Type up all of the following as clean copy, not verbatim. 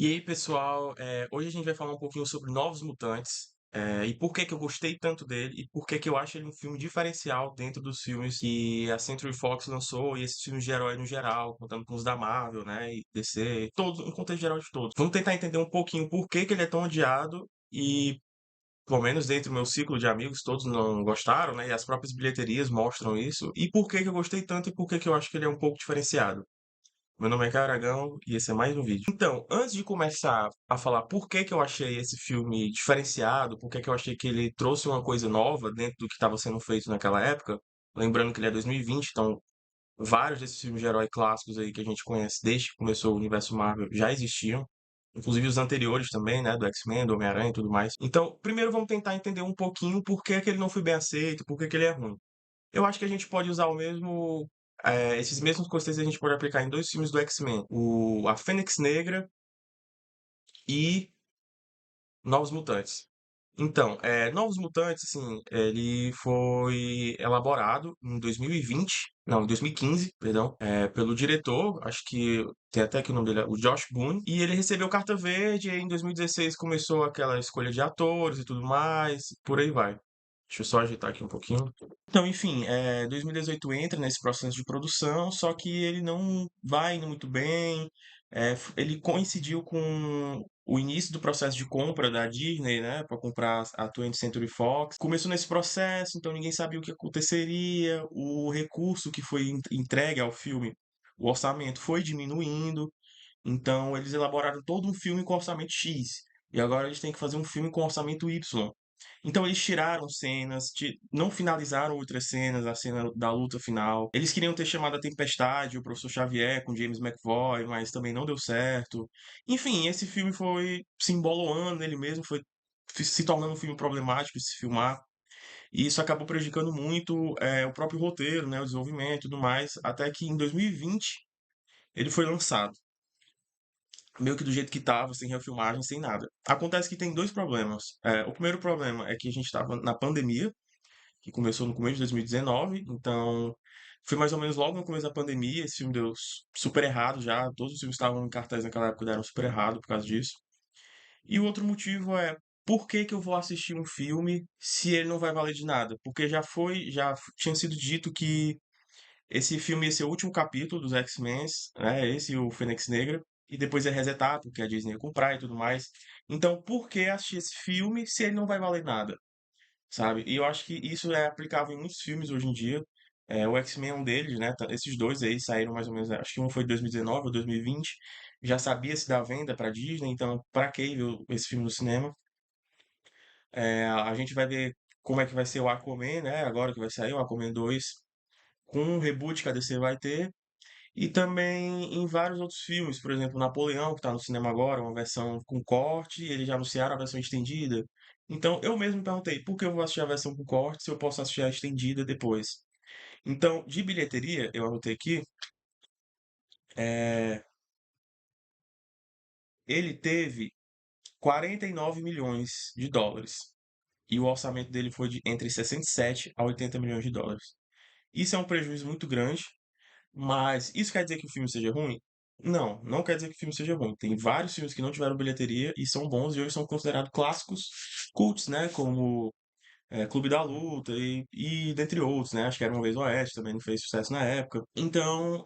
E aí, pessoal, hoje a gente vai falar um pouquinho sobre Novos Mutantes, e por que que eu gostei tanto dele, e por que que eu acho ele um filme diferencial dentro dos filmes que a Century Fox lançou, e esses filmes de herói no geral, contando com os da Marvel, né, e DC, todos, um contexto geral de todos. Vamos tentar entender um pouquinho por que que ele é tão odiado, e pelo menos dentro do meu ciclo de amigos, todos não gostaram, né, e as próprias bilheterias mostram isso, e por que que eu gostei tanto, e por que que eu acho que ele é um pouco diferenciado. Meu nome é Caio Aragão e esse é mais um vídeo. Então, antes de começar a falar por que que eu achei esse filme diferenciado, por que que eu achei que ele trouxe uma coisa nova dentro do que estava sendo feito naquela época, lembrando que ele é 2020, então vários desses filmes de herói clássicos aí que a gente conhece desde que começou o universo Marvel já existiam, inclusive os anteriores também, né, do X-Men, do Homem-Aranha e tudo mais. Então, primeiro vamos tentar entender um pouquinho por que que ele não foi bem aceito, por que que ele é ruim. Eu acho que a gente pode usar o mesmo. Esses mesmos conceitos a gente pode aplicar em dois filmes do X-Men: A Fênix Negra e Novos Mutantes. Então, Novos Mutantes, assim, ele foi elaborado em 2020, não, em 2015, perdão, pelo diretor, acho que tem até aqui o nome dele, o Josh Boone, e ele recebeu carta verde, e aí em 2016 começou aquela escolha de atores e tudo mais, por aí vai. Deixa eu só ajeitar aqui um pouquinho. Então, enfim, 2018 entra nesse processo de produção, só que ele não vai indo muito bem. Ele coincidiu com o início do processo de compra da Disney, né, para comprar a 20th Century Fox. Começou nesse processo, então ninguém sabia o que aconteceria. O recurso que foi entregue ao filme, o orçamento foi diminuindo. Então, eles elaboraram todo um filme com orçamento X. E agora eles têm que fazer um filme com orçamento Y. Então eles tiraram cenas, não finalizaram outras cenas, a cena da luta final. Eles queriam ter chamado a Tempestade, o Professor Xavier com James McAvoy, mas também não deu certo. Enfim, esse filme foi se emboloando nele mesmo, foi se tornando um filme problemático de se filmar. E isso acabou prejudicando muito o próprio roteiro, né, o desenvolvimento e tudo mais, até que em 2020 ele foi lançado meio que do jeito que tava, sem refilmagem, sem nada. Acontece que tem dois problemas. O primeiro problema é que a gente estava na pandemia, que começou no começo de 2019, então foi mais ou menos logo no começo da pandemia, esse filme deu super errado já, todos os filmes que estavam em cartaz naquela época deram super errado por causa disso. E o outro motivo é, por que que eu vou assistir um filme se ele não vai valer de nada? Porque tinha sido dito que esse filme ia ser o último capítulo dos X-Men, né? Esse e o Fênix Negra. E depois ia resetar, porque a Disney ia comprar e tudo mais. Então, por que assistir esse filme se ele não vai valer nada? Sabe? E eu acho que isso é aplicável em muitos filmes hoje em dia. O X-Men é um deles, né? Esses dois aí saíram mais ou menos, acho que um foi 2019 ou 2020. Já sabia se dar venda pra Disney, então pra que ver esse filme no cinema? A gente vai ver como é que vai ser o Aquaman, né? Agora que vai sair o Aquaman 2 com um reboot que a DC vai ter. E também em vários outros filmes, por exemplo, Napoleão, que está no cinema agora, uma versão com corte, eles já anunciaram a versão estendida. Então eu mesmo me perguntei, por que eu vou assistir a versão com corte se eu posso assistir a estendida depois? Então, de bilheteria, eu anotei aqui, é, ele teve 49 milhões de dólares. E o orçamento dele foi de entre 67 a 80 milhões de dólares. Isso é um prejuízo muito grande. Mas isso quer dizer que o filme seja ruim? Não, não quer dizer que o filme seja ruim. Tem vários filmes que não tiveram bilheteria e são bons e hoje são considerados clássicos cults, né? Como Clube da Luta e dentre outros, né? Acho que Era Uma Vez no Oeste também não fez sucesso na época. Então,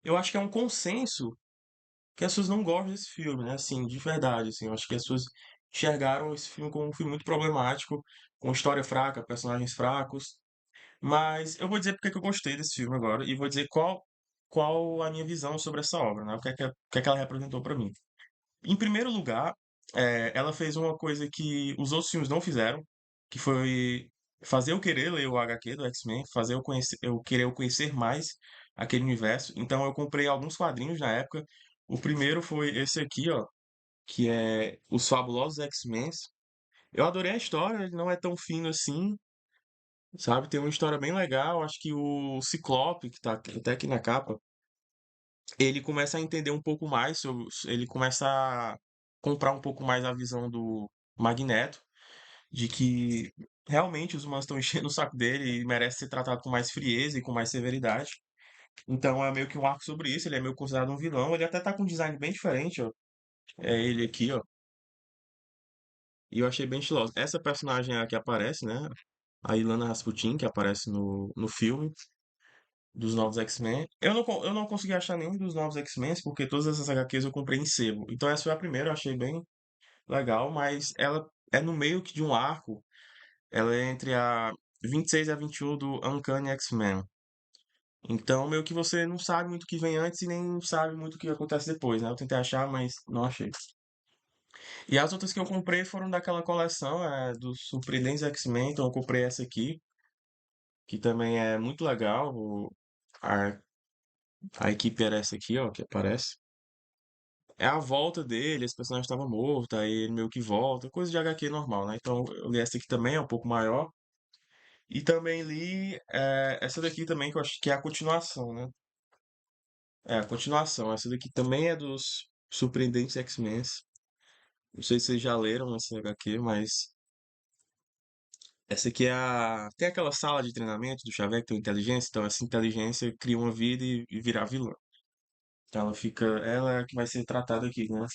eu acho que é um consenso que as pessoas não gostam desse filme, né? Assim, de verdade, assim. Eu acho que as pessoas enxergaram esse filme como um filme muito problemático, com história fraca, personagens fracos. Mas eu vou dizer porque que eu gostei desse filme agora e vou dizer qual a minha visão sobre essa obra, né? O que é que ela representou para mim. Em primeiro lugar, ela fez uma coisa que os outros filmes não fizeram, que foi fazer eu querer ler o HQ do X-Men, fazer eu querer eu conhecer mais aquele universo. Então eu comprei alguns quadrinhos na época. O primeiro foi esse aqui, ó, que é Os Fabulosos X-Men. Eu adorei a história, ele não é tão fino assim, sabe? Tem uma história bem legal. Acho que o Ciclope, que tá até aqui na capa, ele começa a entender um pouco mais, ele começa a comprar um pouco mais a visão do Magneto, de que realmente os humanos estão enchendo o saco dele e merece ser tratado com mais frieza e com mais severidade. Então é meio que um arco sobre isso, ele é meio considerado um vilão, ele até tá com um design bem diferente, ó. É ele aqui, ó. E eu achei bem estilosa. Essa personagem é a que aparece, né? A Ilana Rasputin, que aparece no filme dos novos X-Men. Eu não consegui achar nenhum dos novos X-Men, porque todas essas HQs eu comprei em sebo. Então essa foi a primeira, eu achei bem legal, mas ela é no meio que de um arco. Ela é entre a 26 e a 21 do Uncanny X-Men. Então, meio que você não sabe muito o que vem antes e nem sabe muito o que acontece depois, né? Eu tentei achar, mas não achei. E as outras que eu comprei foram daquela coleção, dos Surpreendentes X-Men. Então, eu comprei essa aqui, que também é muito legal. A, a equipe era essa aqui, ó, que aparece. É a volta dele, esse personagem estava morto, aí ele meio que volta, coisa de HQ normal, né? Então, eu li essa aqui também, é um pouco maior. E também li essa daqui também, que eu acho que é a continuação, né? É, a continuação. Essa daqui também é dos Surpreendentes X-Men. Não sei se vocês já leram essa HQ, mas essa aqui é a. Tem aquela sala de treinamento do Xavier que tem inteligência, então essa inteligência cria uma vida e vira a vilã. Então ela fica. Ela é a que vai ser tratada aqui, né?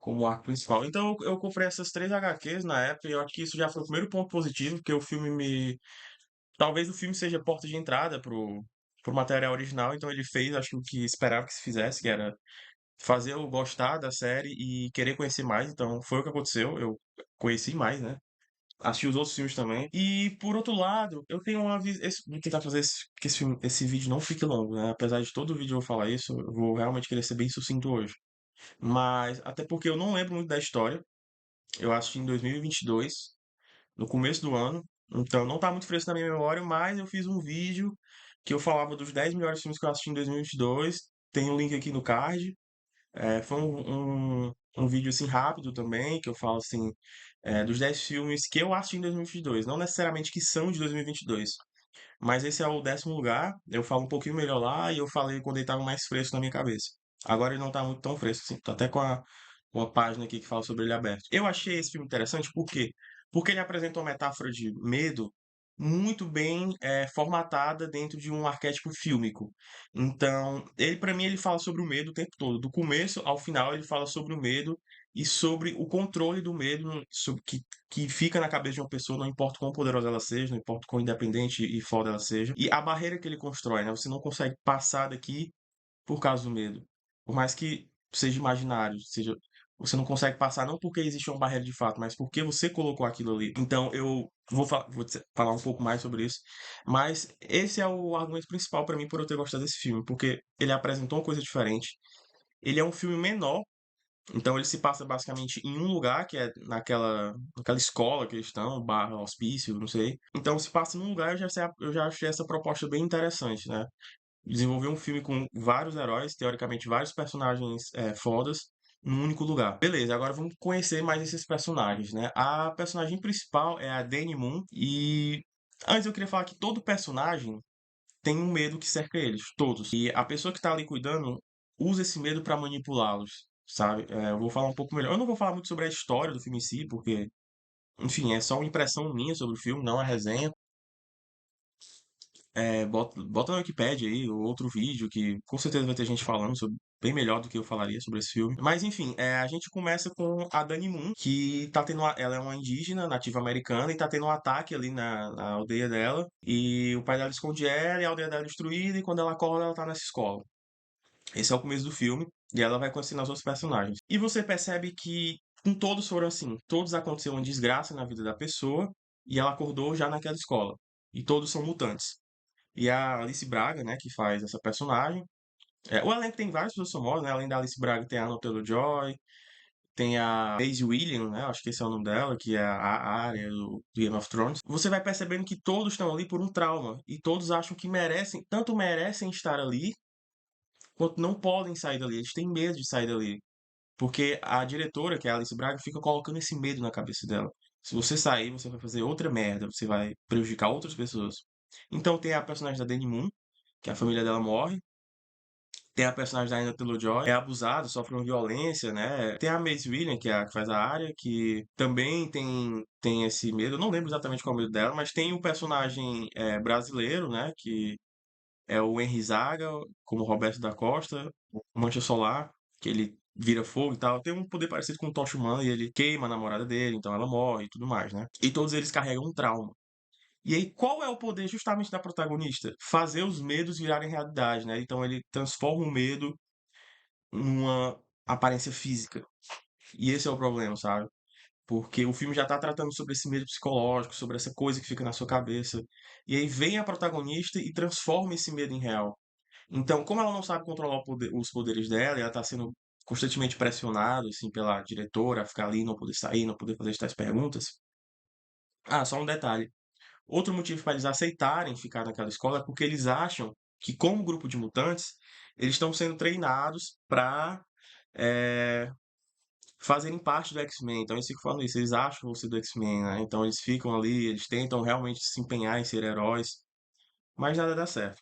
Como arco principal. Então eu comprei essas três HQs na época e eu acho que isso já foi o primeiro ponto positivo, porque o filme me. Talvez o filme seja porta de entrada pro material original, então ele fez, acho que o que esperava que se fizesse, que era fazer eu gostar da série e querer conhecer mais. Então foi o que aconteceu. Eu conheci mais, né? Assisti os outros filmes também. E por outro lado, eu tenho uma visão. Vou tentar fazer que esse vídeo não fique longo, né? Apesar de todo vídeo eu falar isso, eu vou realmente querer ser bem sucinto hoje. Mas até porque eu não lembro muito da história. Eu assisti em 2022, no começo do ano. Então não tá muito fresco na minha memória, mas eu fiz um vídeo que eu falava dos 10 melhores filmes que eu assisti em 2022. Tem um link aqui no card. Foi um vídeo assim rápido também, que eu falo assim, dos 10 filmes que eu assisti em 2022, não necessariamente que são de 2022, mas esse é o 10º lugar. Eu falo um pouquinho melhor lá e eu falei quando ele estava mais fresco na minha cabeça. Agora ele não tá muito tão fresco assim, tô até com uma página aqui que fala sobre ele aberto. Eu achei esse filme interessante por quê? Porque ele apresenta uma metáfora de medo muito bem formatada dentro de um arquétipo fílmico. Então, ele para mim ele fala sobre o medo o tempo todo, do começo ao final ele fala sobre o medo e sobre o controle do medo sobre que fica na cabeça de uma pessoa, não importa o quão poderosa ela seja, não importa o quão independente e foda ela seja, e a barreira que ele constrói, né? Você não consegue passar daqui por causa do medo. Por mais que seja imaginário, seja, você não consegue passar não porque existe uma barreira de fato, mas porque você colocou aquilo ali. Então eu falar um pouco mais sobre isso, mas esse é o argumento principal para mim por eu ter gostado desse filme, porque ele apresentou uma coisa diferente. Ele é um filme menor, então ele se passa basicamente em um lugar, que é naquela escola que eles estão, barra hospício, não sei. Então se passa num lugar, eu já achei essa proposta bem interessante, né? Desenvolver um filme com vários heróis, teoricamente vários personagens fodas, num único lugar. Beleza, agora vamos conhecer mais esses personagens, né? A personagem principal é a Dani Moon, e antes eu queria falar que todo personagem tem um medo que cerca eles, todos. E a pessoa que tá ali cuidando usa esse medo pra manipulá-los, sabe? Eu vou falar um pouco melhor. Eu não vou falar muito sobre a história do filme em si, porque, enfim, é só uma impressão minha sobre o filme, não é resenha. Bota na Wikipédia aí, ou outro vídeo, que com certeza vai ter gente falando sobre, bem melhor do que eu falaria sobre esse filme. Mas enfim, a gente começa com a Dani Moon, que tá tendo ela é uma indígena, nativa americana, e tá tendo um ataque ali na aldeia dela. E o pai dela esconde ela, e a aldeia dela é destruída, e quando ela acorda, ela tá nessa escola. Esse é o começo do filme, e ela vai conhecendo os outros personagens. E você percebe que com todos foram assim, todos aconteceu uma desgraça na vida da pessoa, e ela acordou já naquela escola. E todos são mutantes. E a Alice Braga, né, que faz essa personagem. O elenco tem várias pessoas famosas, né? Além da Alice Braga, tem a Anya Taylor-Joy, tem a Maisie Williams, né? Acho que esse é o nome dela, que é a Arya do Game of Thrones. Você vai percebendo que todos estão ali por um trauma. E todos acham que merecem, tanto merecem estar ali, quanto não podem sair dali. Eles têm medo de sair dali. Porque a diretora, que é a Alice Braga, fica colocando esse medo na cabeça dela. Se você sair, você vai fazer outra merda, você vai prejudicar outras pessoas. Então tem a personagem da Dani Moon, que a família dela morre. Tem a personagem da Anya Taylor-Joy, é abusada, sofre uma violência, né? Tem a Maisie Williams, que é a que faz a Arya, que também tem esse medo. Eu não lembro exatamente qual é o medo dela, mas tem o personagem brasileiro, né? Que é o Henry Zaga, como Roberto da Costa, o Mancha Solar, que ele vira fogo e tal, tem um poder parecido com o Tocha Humana e ele queima a namorada dele, então ela morre e tudo mais, né? E todos eles carregam um trauma. E aí, qual é o poder justamente da protagonista? Fazer os medos virarem realidade, né? Então ele transforma o medo numa aparência física. E esse é o problema, sabe? Porque o filme já tá tratando sobre esse medo psicológico, sobre essa coisa que fica na sua cabeça. E aí vem a protagonista e transforma esse medo em real. Então, como ela não sabe controlar os poderes dela, e ela tá sendo constantemente pressionada, assim, pela diretora a ficar ali, não poder sair, não poder fazer tais perguntas. Ah, só um detalhe. Outro motivo para eles aceitarem ficar naquela escola é porque eles acham que, como grupo de mutantes, eles estão sendo treinados para fazerem parte do X-Men. Então eles ficam falando isso, eles acham você do X-Men, né? Então eles ficam ali, eles tentam realmente se empenhar em ser heróis, mas nada dá certo.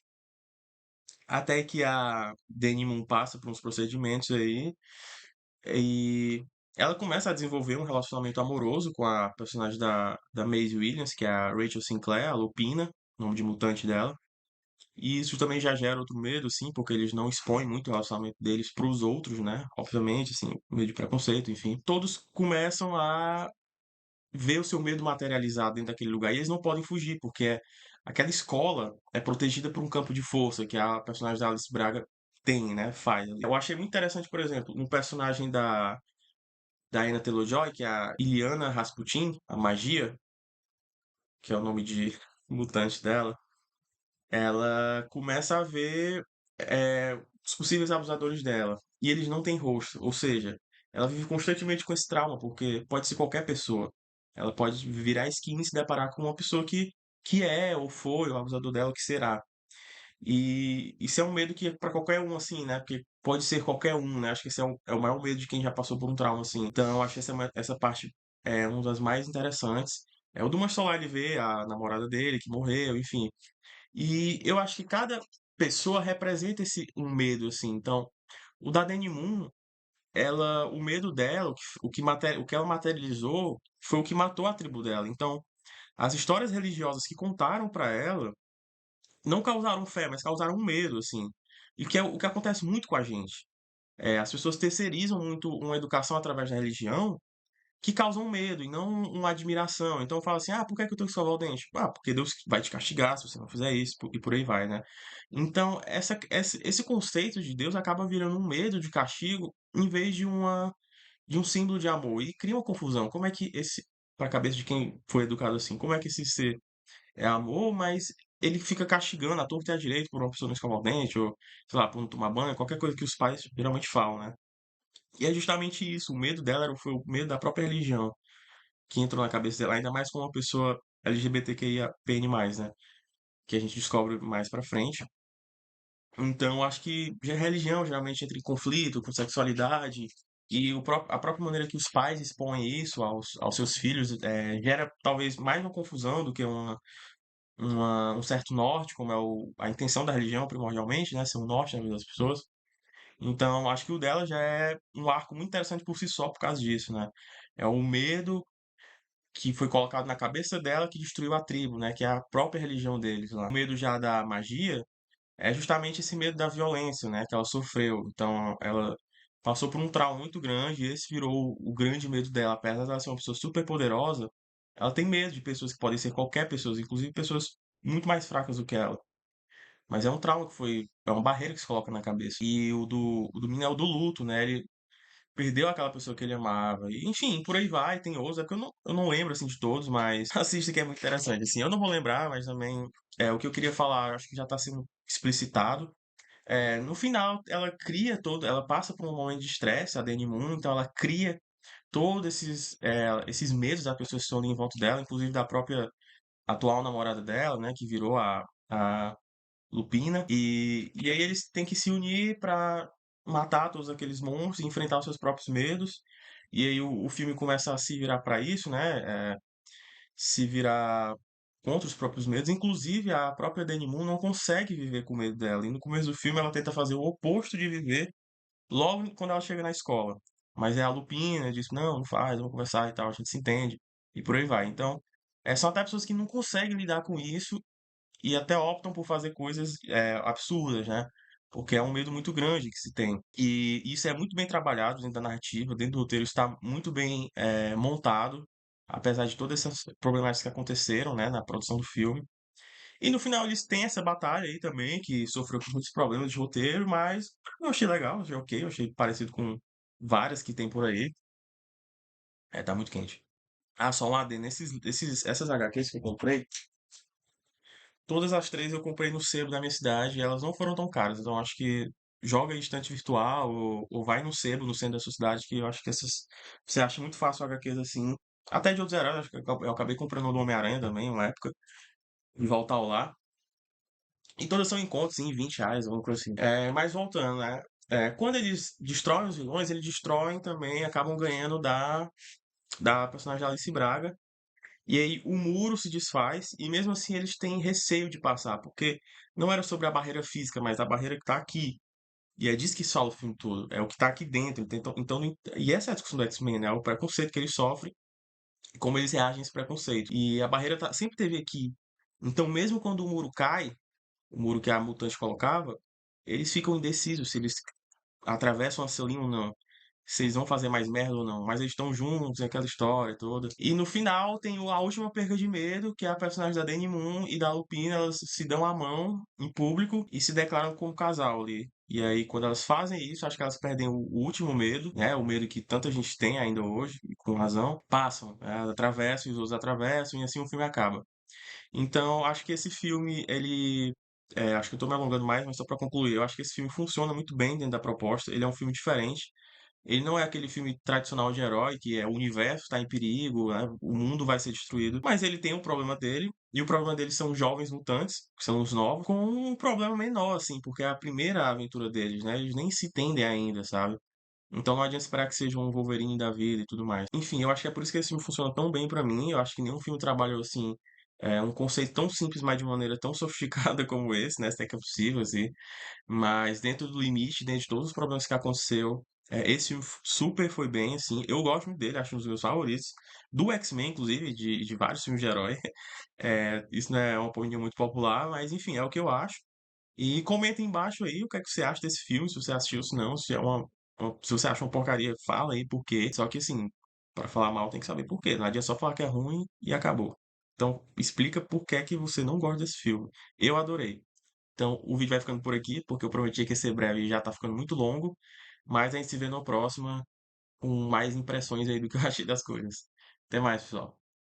Até que a Dani Moon passa por uns procedimentos aí e ela começa a desenvolver um relacionamento amoroso com a personagem da Maisie Williams, que é a Rachel Sinclair, a Lupina, nome de mutante dela. E isso também já gera outro medo, assim, porque eles não expõem muito o relacionamento deles para os outros, né? Obviamente, assim, medo de preconceito, enfim. Todos começam a ver o seu medo materializado dentro daquele lugar e eles não podem fugir, porque aquela escola é protegida por um campo de força que a personagem da Alice Braga tem, né? Faz. Eu achei muito interessante, por exemplo, um personagem da Anya Taylor-Joy, que é a Iliana Rasputin, a magia, que é o nome de mutante dela. Ela começa a ver os possíveis abusadores dela. E eles não têm rosto. Ou seja, ela vive constantemente com esse trauma, porque pode ser qualquer pessoa. Ela pode virar a esquina e se deparar com uma pessoa que é, ou foi, o abusador dela, que será. E isso é um medo que é para qualquer um, assim, né? Porque pode ser qualquer um, né? Acho que esse é o maior medo de quem já passou por um trauma, assim. Então, eu acho essa parte uma das mais interessantes. É o do Mahershala Ali ver a namorada dele, que morreu, enfim. E eu acho que cada pessoa representa um medo, assim. Então, o da Dani Moon, o medo dela, o que ela materializou, foi o que matou a tribo dela. Então, as histórias religiosas que contaram pra ela não causaram fé, mas causaram um medo, assim. E que é o que acontece muito com a gente. As pessoas terceirizam muito uma educação através da religião que causam medo e não uma admiração. Então fala assim: ah, por que é que eu tenho que escovar o dente? Ah, porque Deus vai te castigar se você não fizer isso, e por aí vai, né? Então, esse conceito de Deus acaba virando um medo de castigo em vez de um símbolo de amor. E cria uma confusão. Como é que para a cabeça de quem foi educado assim, como é que esse ser é amor, mas ele fica castigando a torta e a direito por uma pessoa não escovar o dente, ou, sei lá, por não tomar banho, qualquer coisa que os pais geralmente falam, né? E é justamente isso, o medo dela foi o medo da própria religião que entrou na cabeça dela, ainda mais com uma pessoa LGBTQIAPN+, né? Que a gente descobre mais pra frente. Então, acho que a religião geralmente entra em conflito com sexualidade e a própria maneira que os pais expõem isso aos seus filhos gera talvez mais uma confusão do que um certo norte, como é a intenção da religião primordialmente, né? Ser um norte na vida das pessoas. Então, acho que o dela já é um arco muito interessante por si só por causa disso, né? É o medo que foi colocado na cabeça dela que destruiu a tribo, né? Que é a própria religião deles lá. O medo já da magia é justamente esse medo da violência, né? Que ela sofreu. Então, ela passou por um trauma muito grande e esse virou o grande medo dela. Apesar de ela ser uma pessoa super poderosa, ela tem medo de pessoas que podem ser qualquer pessoa, inclusive pessoas muito mais fracas do que ela. Mas é um trauma é uma barreira que se coloca na cabeça. E o do menino é o do luto, né? Ele perdeu aquela pessoa que ele amava. E, enfim, por aí vai, tem outros. É porque eu não lembro, assim, de todos, mas assista que é muito interessante. Assim, eu não vou lembrar, mas também o que eu queria falar, acho que já está sendo explicitado. No final, ela passa por um momento de estresse, a Dani Moon, então ela cria todos esses medos das pessoas que estão ali em volta dela, inclusive da própria atual namorada dela, né, que virou a Lupina. E aí eles têm que se unir pra matar todos aqueles monstros e enfrentar os seus próprios medos. E aí o filme começa a se virar pra isso, né? Se virar contra os próprios medos. Inclusive, a própria Dani Moon não consegue viver com medo dela. E no começo do filme ela tenta fazer o oposto de viver logo quando ela chega na escola. Mas é a Lupina, diz, não, não faz, vamos conversar e tal, a gente se entende. E por aí vai. Então, são até pessoas que não conseguem lidar com isso e até optam por fazer coisas absurdas, né? porque é um medo muito grande que se tem. E isso é muito bem trabalhado dentro da narrativa, dentro do roteiro, está muito bem montado, apesar de todas essas problemáticas que aconteceram, né, na produção do filme. E no final eles têm essa batalha aí também, que sofreu com muitos problemas de roteiro, mas eu achei legal, achei ok, eu achei parecido com várias que tem por aí. É, tá muito quente. Ah, só um adendo, essas HQs que eu comprei, todas as três eu comprei no sebo da minha cidade e elas não foram tão caras, então acho que joga em estante virtual ou vai no sebo no centro da sua cidade, que eu acho que essas você acha muito fácil HQs assim. Até de outros heróis, acho que eu acabei comprando o do Homem-Aranha também, uma época, de volta ao lar. E todas são em contos, em R$ 20, alguma coisa assim. Mas voltando, né? Quando eles destroem os vilões, eles destroem também, acabam ganhando da personagem Alice Braga. E aí o muro se desfaz, e mesmo assim eles têm receio de passar, porque não era sobre a barreira física, mas a barreira que tá aqui. E é disso que fala o filme todo, é o que tá aqui dentro. E essa é a discussão do X-Men, né? O preconceito que eles sofrem e como eles reagem a esse preconceito. E a barreira sempre teve aqui. Então, mesmo quando o muro cai, o muro que a mutante colocava, eles ficam indecisos se eles atravessam a Celine ou não. Se eles vão fazer mais merda ou não. Mas eles estão juntos, é aquela história toda. E no final tem a última perca de medo, que é a personagem da Dani Moon e da Lupina. Elas se dão a mão em público e se declaram como casal ali. E aí, quando elas fazem isso, acho que elas perdem o último medo, né? O medo que tanta gente tem ainda hoje, e com razão. Passam, né? Elas atravessam, os outros atravessam, e assim o filme acaba. Então, acho que esse filme, ele. Acho que eu tô me alongando mais, mas só pra concluir, eu acho que esse filme funciona muito bem dentro da proposta. Ele é um filme diferente. Ele não é aquele filme tradicional de herói, que é o universo está em perigo, né? O mundo vai ser destruído. Mas ele tem um problema dele, e o problema dele são os jovens mutantes, que são os novos, com um problema menor, assim, porque é a primeira aventura deles, né? Eles nem se entendem ainda, sabe? Então não adianta esperar que seja um Wolverine da vida e tudo mais. Enfim, eu acho que é por isso que esse filme funciona tão bem pra mim. Eu acho que nenhum filme trabalhou assim um conceito tão simples, mas de maneira tão sofisticada como esse, né? Se é que é possível, assim. Mas dentro do limite, dentro de todos os problemas que aconteceu, esse filme super foi bem, assim. Eu gosto muito dele, acho um dos meus favoritos. Do X-Men, inclusive, de vários filmes de herói. Isso não é uma opinião muito popular, mas enfim, é o que eu acho. E comenta aí embaixo aí o que é que você acha desse filme, se você assistiu, se não, se você acha uma porcaria, fala aí por quê. Só que assim, para falar mal tem que saber por quê. Não adianta só falar que é ruim e acabou. Então, explica por que é que você não gosta desse filme. Eu adorei. Então, o vídeo vai ficando por aqui, porque eu prometi que ia ser breve e já tá ficando muito longo. Mas a gente se vê na próxima com mais impressões aí do que eu achei das coisas. Até mais, pessoal.